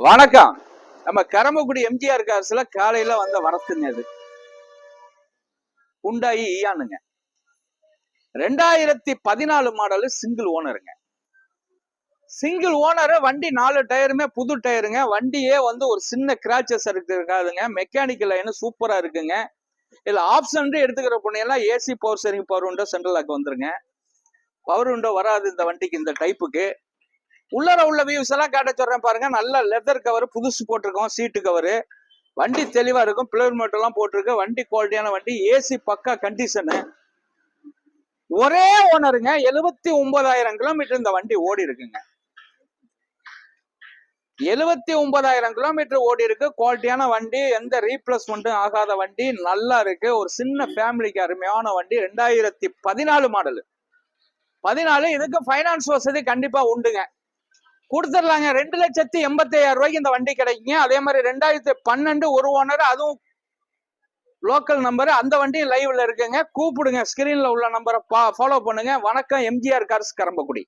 வணக்கம். நம்ம கரம்பக்குடி எம்ஜிஆர் காசுல காலையில வந்த வரத்துங்க அது ஹுண்டாய் ஈயானுங்க. 2014 மாடலு சிங்கிள் ஓனருங்க. Single owner. வண்டி 4 டயருமே புது டயருங்க. வண்டியே ஒரு சின்ன கிராச்சஸ் இருக்காதுங்க. மெக்கானிக்கல் லைன் சூப்பரா இருக்குங்க. இதுல ஆப்ஷன் எடுத்துக்கிற பொண்ணையெல்லாம் AC power steering power window central lock வந்துருங்க. பவர் விண்டோ வராது இந்த வண்டிக்கு, இந்த டைப்புக்கு. உள்ளர உள்ள வியூஸ் எல்லாம் காட்ட சொல்றேன் பாருங்க. நல்ல லெதர் கவர் புதுசு போட்டிருக்கோம். சீட்டு கவரு வண்டி தெளிவா இருக்கும். பிளேர் மட்டும் எல்லாம் போட்டிருக்கு. வண்டி குவாலிட்டியான வண்டி. ஏசி பக்கா கண்டிஷனு. ஒரே ஓனருங்க. 79,000 கிலோமீட்டர் இந்த வண்டி ஓடி இருக்குங்க. 79,000 கிலோமீட்டர் ஓடி இருக்கு. குவாலிட்டியான வண்டி. எந்த ரீப்ளேஸ்மெண்ட்டும் ஆகாத வண்டி. நல்லா இருக்கு. ஒரு சின்ன ஃபேமிலிக்கு அருமையான வண்டி. 2014 மாடல். 14. இதுக்கு பைனான்ஸ் வசதி கண்டிப்பா உண்டுங்க. கொடுத்துடலாங்க. 2,85,000 ரூபாய்க்கு இந்த வண்டி கிடைக்குங்க. அதே மாதிரி 2012 ஒரு ஓனர், அதுவும் லோக்கல் நம்பர். அந்த வண்டி லைவ்ல இருக்குங்க. கூப்பிடுங்க. ஸ்கிரீன்ல உள்ள நம்பரை ஃபாலோ பண்ணுங்க. வணக்கம். எம்ஜிஆர் கார்ஸ் கரம்பக்குடி.